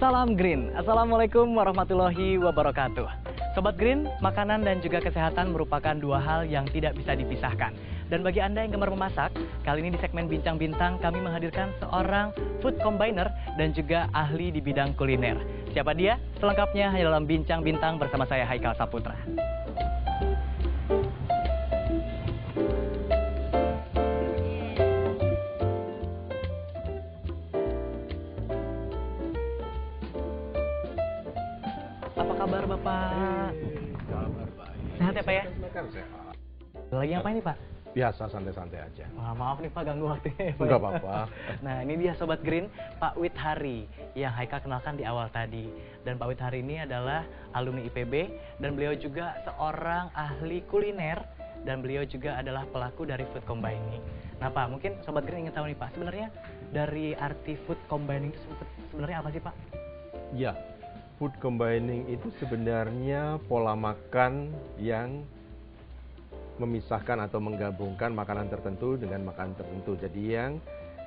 Salam Green. Assalamualaikum warahmatullahi wabarakatuh. Sobat Green, makanan dan juga kesehatan merupakan dua hal yang tidak bisa dipisahkan. Dan bagi Anda yang gemar memasak, kali ini di segmen Bincang Bintang kami menghadirkan seorang food combiner dan juga ahli di bidang kuliner. Siapa dia? Selengkapnya hanya dalam Bincang Bintang bersama saya Haikal Saputra. Apa kabar Bapak? Kabar baik. Sehat ya Pak ya? Sehat. Lagi ngapain nih Pak? Biasa santai-santai aja. Wah, maaf nih Pak ganggu waktunya ya, Pak. Enggak apa-apa. Nah ini dia Sobat Green, Pak Wit Hari yang Haikal kenalkan di awal tadi. Dan Pak Wit Hari ini adalah alumni IPB dan beliau juga seorang ahli kuliner dan beliau juga adalah pelaku dari food combining. Nah Pak, mungkin Sobat Green ingin tahu nih Pak, sebenarnya dari arti food combining itu sebenarnya apa sih Pak? Ya, food combining itu sebenarnya pola makan yang memisahkan atau menggabungkan makanan tertentu dengan makanan tertentu. Jadi yang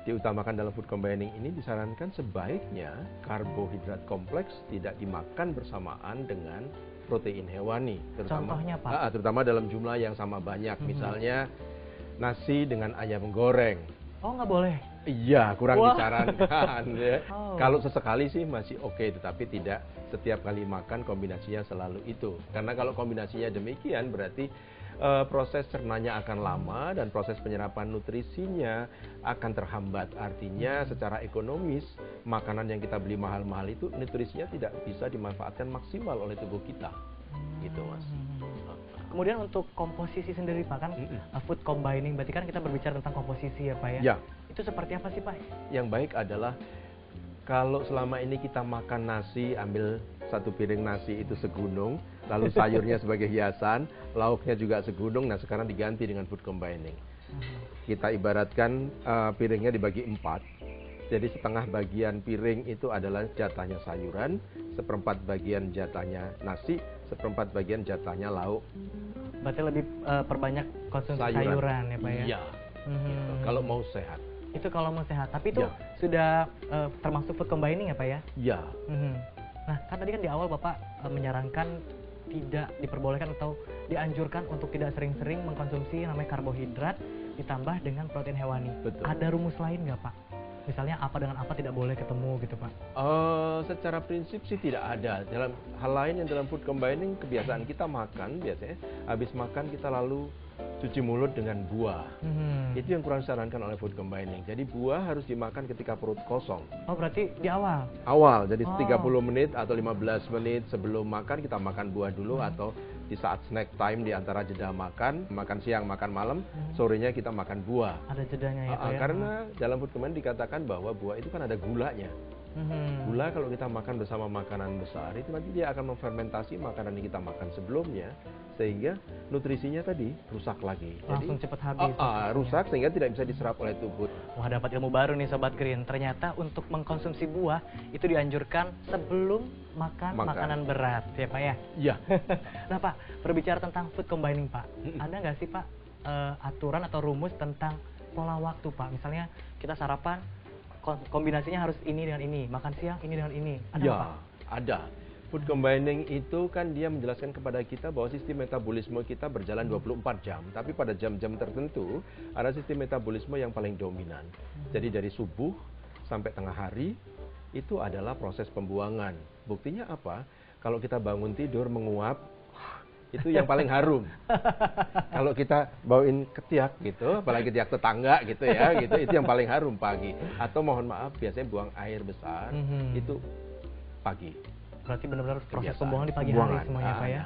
diutamakan dalam food combining ini disarankan sebaiknya karbohidrat kompleks tidak dimakan bersamaan dengan protein hewani. Contohnya Pak? Terutama dalam jumlah yang sama banyak. Misalnya nasi dengan ayam goreng. Oh nggak boleh? Iya, kurang Wah. disarankan. Ya. Oh. Kalau sesekali sih masih oke, tetapi tidak setiap kali makan kombinasinya selalu itu. Karena kalau kombinasinya demikian berarti proses cernanya akan lama dan proses penyerapan nutrisinya akan terhambat. Artinya secara ekonomis makanan yang kita beli mahal-mahal itu nutrisinya tidak bisa dimanfaatkan maksimal oleh tubuh kita. Gitu Mas. Kemudian untuk komposisi sendiri Pak, kan food combining berarti kan kita berbicara tentang komposisi ya Pak ya? Ya. Itu seperti apa sih Pak? Yang baik adalah kalau selama ini kita makan nasi, ambil satu piring nasi itu segunung, lalu sayurnya sebagai hiasan, lauknya juga segunung, nah sekarang diganti dengan food combining. Kita ibaratkan piringnya dibagi 4, jadi setengah bagian piring itu adalah jatahnya sayuran, seperempat bagian jatahnya nasi, seperempat bagian jatahnya lauk. Berarti lebih perbanyak konsumsi sayuran ya Pak ya? Iya, gitu. Kalau mau sehat. Itu kalau mau sehat, tapi itu Ya. sudah termasuk food combining ya Pak ya? Iya. Nah kan tadi kan di awal Bapak menyarankan tidak diperbolehkan atau dianjurkan untuk tidak sering-sering mengkonsumsi namanya karbohidrat ditambah dengan protein hewani. Betul. Ada rumus lain nggak Pak? Misalnya apa dengan apa tidak boleh ketemu gitu Pak? Secara prinsip sih tidak ada. Dalam hal lain yang dalam food combining kebiasaan kita makan biasanya habis makan kita lalu cuci mulut dengan buah. Itu yang kurang disarankan oleh food combining. Jadi buah harus dimakan ketika perut kosong. Oh berarti di awal? Awal, jadi 30 menit atau 15 menit sebelum makan kita makan buah dulu atau di saat snack time di antara jeda makan siang, makan malam, sorenya kita makan buah. Ada jedanya ya Pak ya? Karena dalam food combining dikatakan bahwa buah itu kan ada gulanya. Gula kalau kita makan bersama makanan besar itu nanti dia akan memfermentasi makanan yang kita makan sebelumnya sehingga nutrisinya tadi rusak lagi. Langsung cepat habis. Rusak sehingga tidak bisa diserap oleh tubuh. Wah dapat ilmu baru nih Sobat Green. Ternyata untuk mengkonsumsi buah itu dianjurkan sebelum makan makanan berat ya Pak ya? Iya. Nah Pak, berbicara tentang food combining Pak, ada nggak sih Pak aturan atau rumus tentang pola waktu Pak? Misalnya kita sarapan kombinasinya harus ini dengan ini, makan siang ini dengan ini. Ada nggak, Pak? Ada. Food combining itu kan dia menjelaskan kepada kita bahwa sistem metabolisme kita berjalan 24 jam. Tapi pada jam-jam tertentu ada sistem metabolisme yang paling dominan. Jadi dari subuh sampai tengah hari itu adalah proses pembuangan. Buktinya apa? Kalau kita bangun tidur menguap, itu yang paling harum. Kalau kita bawain ketiak gitu, apalagi ketiak tetangga gitu ya, gitu itu yang paling harum pagi. Atau mohon maaf biasanya buang air besar itu pagi. Berarti benar-benar proses Kebiasaan. pembuangan di pagi hari semuanya Pak ya?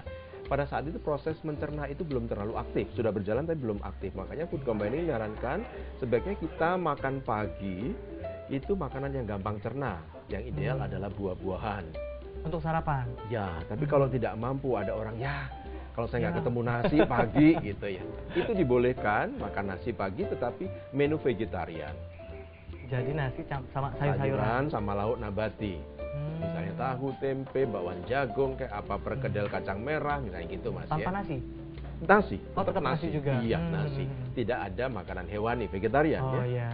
Pada saat itu proses mencerna itu belum terlalu aktif, sudah berjalan tapi belum aktif. Makanya food combining menyarankan sebaiknya kita makan pagi itu makanan yang gampang cerna. Yang ideal adalah buah-buahan. Untuk sarapan? Ya, tapi kalau tidak mampu ada orang kalau saya nggak ketemu nasi pagi gitu ya, itu dibolehkan makan nasi pagi tetapi menu vegetarian. Jadi nasi sama sayur-sayuran sama lauk nabati. Misalnya tahu, tempe, bakwan jagung, kayak apa perkedel kacang merah, misalnya gitu Mas. Tanpa nasi? Nasi. Oh tetap nasi juga? Iya, nasi. Tidak ada makanan hewani, vegetarian ya. Iya.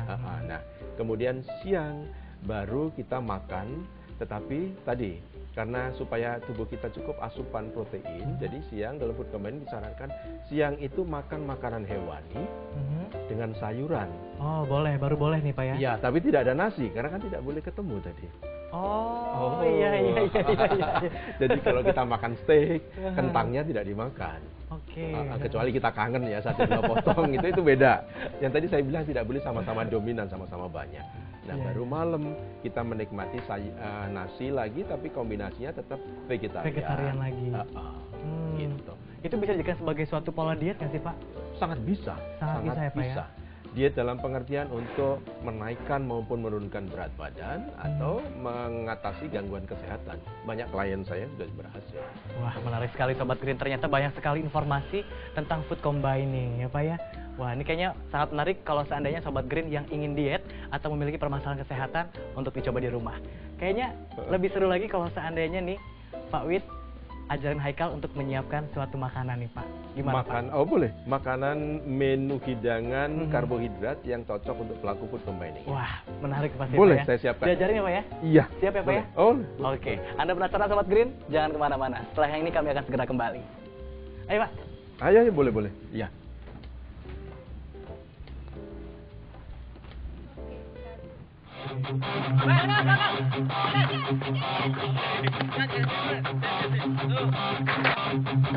Nah, kemudian siang baru kita makan Tetapi tadi, karena supaya tubuh kita cukup asupan protein, jadi siang dalam food combining disarankan siang itu makan makanan hewani dengan sayuran. Oh, boleh, baru boleh nih Pak ya? Iya, tapi tidak ada nasi, karena kan tidak boleh ketemu tadi. Oh, iya. Jadi kalau kita makan steak, kentangnya tidak dimakan. Oke. Kecuali kita kangen ya, 1-2 potong, itu beda. Yang tadi saya bilang tidak boleh sama-sama dominan, sama-sama banyak. Nah, baru malam kita menikmati nasi lagi, tapi kombinasinya tetap vegetarian. Vegetarian lagi. Gitu. Itu bisa dijadikan sebagai suatu pola diet nggak sih Pak? Sangat bisa. Sangat bisa ya Pak ya? Diet dalam pengertian untuk menaikkan maupun menurunkan berat badan atau mengatasi gangguan kesehatan. Banyak klien saya sudah berhasil. Wah, menarik sekali Sobat Green. Ternyata banyak sekali informasi tentang food combining ya Pak ya. Wah, ini kayaknya sangat menarik kalau seandainya Sobat Green yang ingin diet atau memiliki permasalahan kesehatan untuk dicoba di rumah. Kayaknya lebih seru lagi kalau seandainya nih Pak Wid ajarin Haikal untuk menyiapkan suatu makanan nih Pak. Gimana Pak? Oh boleh, makanan menu hidangan karbohidrat yang cocok untuk pelaku food combining. Wah, menarik pasti boleh, Pak ya. saya siapkan. Diajarin ya Pak ya? Iya. Siap ya Pak ya? Oh. Oke, Anda penasaran Sobat Green? Jangan kemana-mana. Setelah yang ini kami akan segera kembali. Ayo Pak. Ayo, boleh. Iya.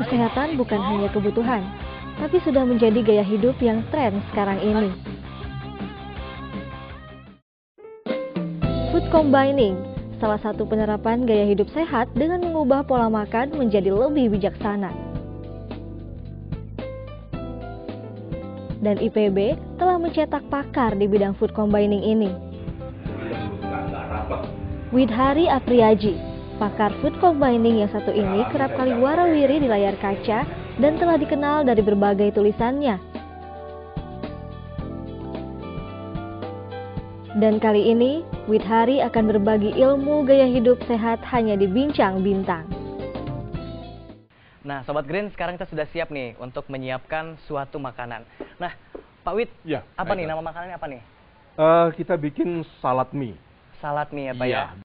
Kesehatan bukan hanya kebutuhan, tapi sudah menjadi gaya hidup yang tren sekarang ini. Food combining, salah satu penerapan gaya hidup sehat dengan mengubah pola makan menjadi lebih bijaksana. Dan IPB telah mencetak pakar di bidang food combining ini. Widhari Apriyaji, pakar food combining yang satu ini kerap kali warawiri di layar kaca dan telah dikenal dari berbagai tulisannya. Dan kali ini, Widhari akan berbagi ilmu gaya hidup sehat hanya di Bincang Bintang. Nah, Sobat Green, sekarang kita sudah siap nih untuk menyiapkan suatu makanan. Nah, Pak Wid, ya, apa nih nama makanannya apa nih? Kita bikin salad mie. Salad mie ya Pak ya?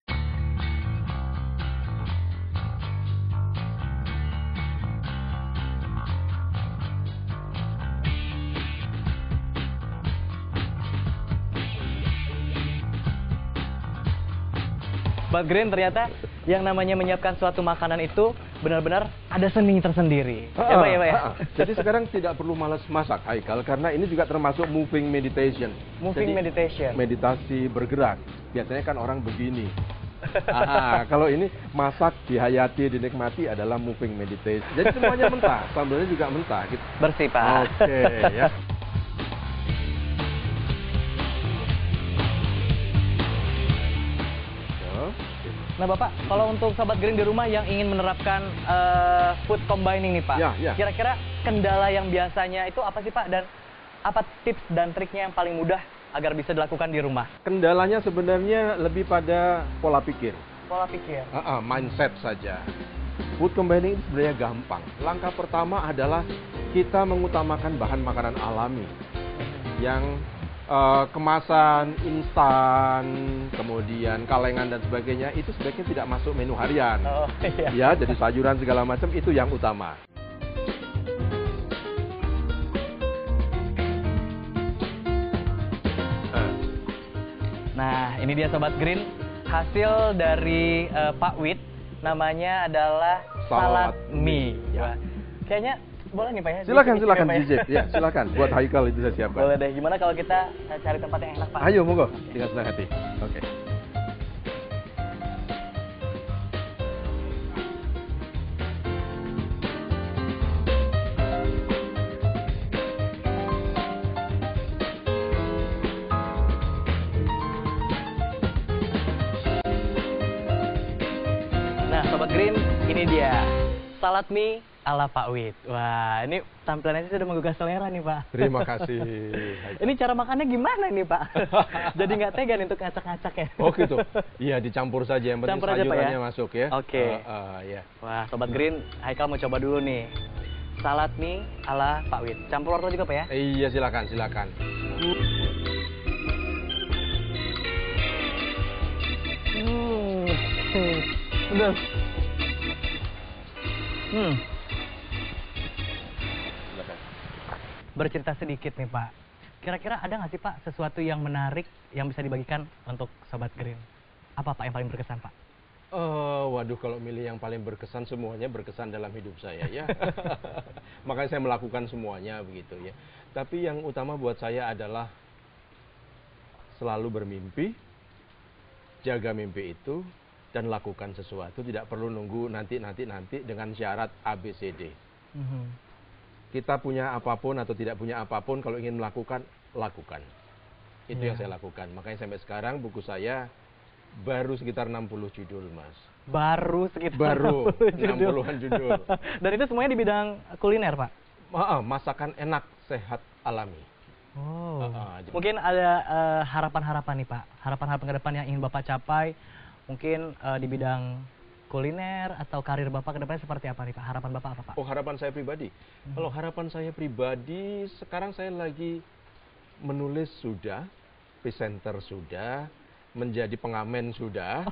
Sobat Green, ternyata yang namanya menyiapkan suatu makanan itu benar-benar ada seni tersendiri. Ya Pak ya? Jadi sekarang tidak perlu malas masak, Haikal, karena ini juga termasuk moving meditation. Meditation. Meditasi bergerak. Biasanya kan orang begini. Kalau ini masak, dihayati, dinikmati adalah moving meditation. Jadi semuanya mentah, sambalnya juga mentah. Gitu. Bersih Pak. Oke, ya. Nah Bapak, kalau untuk Sobat Green di rumah yang ingin menerapkan food combining nih Pak, kira-kira kendala yang biasanya itu apa sih Pak? Dan apa tips dan triknya yang paling mudah agar bisa dilakukan di rumah? Kendalanya sebenarnya lebih pada pola pikir. Pola pikir? Mindset saja. Food combining itu sebenarnya gampang. Langkah pertama adalah kita mengutamakan bahan makanan alami yang kemasan instan, kemudian kalengan dan sebagainya itu sebaiknya tidak masuk menu harian. Ya, jadi sayuran segala macam itu yang utama. Nah, ini dia Sobat Green, hasil dari Pak Wid, namanya adalah salad mie. Ya. Kayaknya boleh nih Pak ya? Silakan Pak, DJ. Ya, silakan. Buat Haikal itu saya siapkan. Boleh deh. Gimana kalau kita cari tempat yang enak Pak? Ayo, monggo. Dengan senang hati. Oke. Nah, Sobat Green, ini dia salad mie ala Pak Wid. Wah, ini tampilannya sudah menggugah selera nih Pak. Terima kasih. Ini cara makannya gimana nih Pak? Jadi nggak tega nih untuk ngacak-ngacak ya? Oh gitu. Iya, dicampur saja, yang penting sayurannya masuk ya. Oke. Ya. Wah, Sobat Green, Haikal mau coba dulu nih. Salad mie ala Pak Wid. Campur wortel juga Pak ya? Iya, silakan. Betul. Silakan. Bercerita sedikit nih Pak. Kira-kira ada nggak sih Pak sesuatu yang menarik yang bisa dibagikan untuk Sobat Green? Apa Pak yang paling berkesan Pak? Waduh, kalau milih yang paling berkesan, semuanya berkesan dalam hidup saya ya. Makanya saya melakukan semuanya begitu ya. Tapi yang utama buat saya adalah selalu bermimpi, jaga mimpi itu, dan lakukan sesuatu. Tidak perlu nunggu nanti dengan syarat ABCD. Kita punya apapun atau tidak punya apapun, kalau ingin melakukan, lakukan. Itu yang saya lakukan. Makanya sampai sekarang buku saya baru sekitar 60 judul, Mas. Baru sekitar Baru 60 60-an judul. Dan itu semuanya di bidang kuliner Pak? Masakan enak, sehat, alami. Oh. Mungkin ada harapan-harapan nih Pak. Harapan-harapan ke depan yang ingin Bapak capai. Mungkin di bidang kuliner atau karir Bapak ke depannya seperti apa nih Pak? Harapan Bapak apa Pak? Oh, harapan saya pribadi. Kalau harapan saya pribadi, sekarang saya lagi menulis sudah, presenter sudah, menjadi pengamen sudah.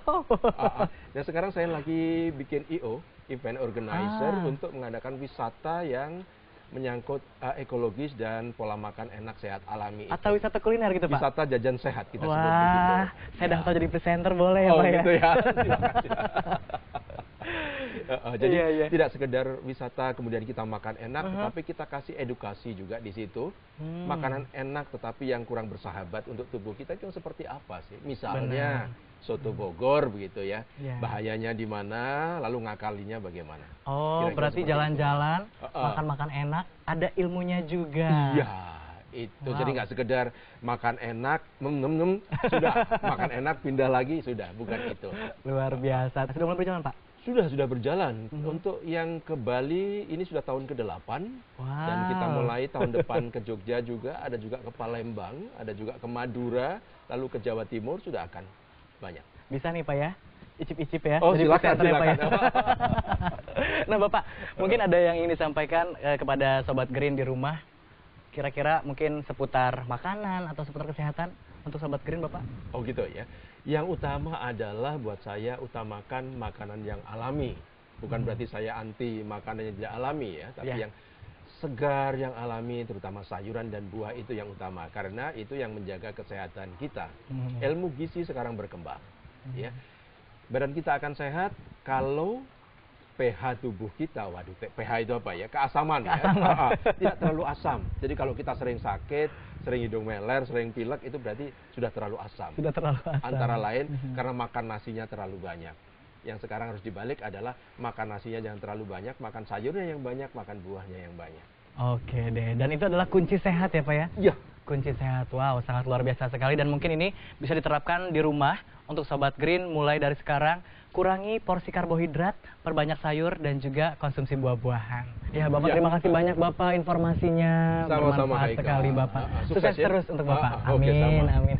Dan sekarang saya lagi bikin IO, event organizer, untuk mengadakan wisata yang menyangkut ekologis dan pola makan enak sehat alami. Atau wisata kuliner gitu Pak? Wisata jajan sehat kita sebut begitu. Wah, saya daftar jadi presenter boleh ya Pak gitu ya? Terima kasih. Jadi tidak sekedar wisata kemudian kita makan enak, tetapi kita kasih edukasi juga di situ. Makanan enak tetapi yang kurang bersahabat untuk tubuh kita itu seperti apa sih? Misalnya soto Bogor begitu ya. Bahayanya di mana, lalu ngakalinya bagaimana? Oh, Kira-kira berarti seperti jalan-jalan, makan-makan enak, ada ilmunya juga. Iya, itu. Jadi nggak sekedar makan enak, sudah. Makan enak, pindah lagi, sudah. Bukan itu. Luar biasa. Sudah mulai berjalan Pak? Sudah berjalan. Untuk yang ke Bali, ini sudah tahun ke-8. Dan kita mulai tahun depan ke Jogja juga, ada juga ke Palembang, ada juga ke Madura, lalu ke Jawa Timur, sudah akan banyak. Bisa nih Pak ya? Icip-icip ya? Oh, jadi silakan. Pak ya? Nah Bapak, mungkin ada yang ingin disampaikan kepada Sobat Green di rumah, kira-kira mungkin seputar makanan atau seputar kesehatan untuk Sobat Green Bapak? Oh gitu ya. Yang utama adalah buat saya utamakan makanan yang alami. Bukan berarti saya anti makanan yang tidak alami ya, tapi yang segar, yang alami, terutama sayuran dan buah itu yang utama. Karena itu yang menjaga kesehatan kita. Ilmu gizi sekarang berkembang. Ya. Badan kita akan sehat kalau pH tubuh kita, waduh, pH itu apa ya? Keasaman. Ya? Tidak terlalu asam. Jadi kalau kita sering sakit, sering hidung meler, sering pilek, itu berarti sudah terlalu asam. Sudah terlalu asam. Antara lain karena makan nasinya terlalu banyak. Yang sekarang harus dibalik adalah makan nasinya jangan terlalu banyak, makan sayurnya yang banyak, makan buahnya yang banyak. Oke deh, dan itu adalah kunci sehat ya Pak ya? Iya. Kunci sehat, wow, sangat luar biasa sekali. Dan mungkin ini bisa diterapkan di rumah untuk Sobat Green mulai dari sekarang. Kurangi porsi karbohidrat, perbanyak sayur, dan juga konsumsi buah-buahan. Ya Bapak, terima kasih banyak Bapak informasinya. Sama-sama, bermanfaat sekali Bapak. Sukses ya? terus untuk Bapak. Oke, Amin, sama. amin.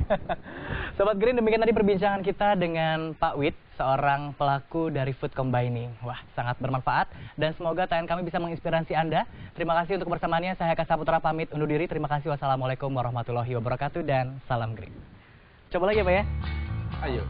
Sobat Green, demikian tadi perbincangan kita dengan Pak Wid, seorang pelaku dari food combining. Wah, sangat bermanfaat dan semoga tayangan kami bisa menginspirasi Anda. Terima kasih untuk kebersamaannya. Saya Eka Saputra pamit undur diri. Terima kasih. Wassalamualaikum warahmatullahi wabarakatuh dan salam Green. Coba lagi ya Pak ya. Ayo.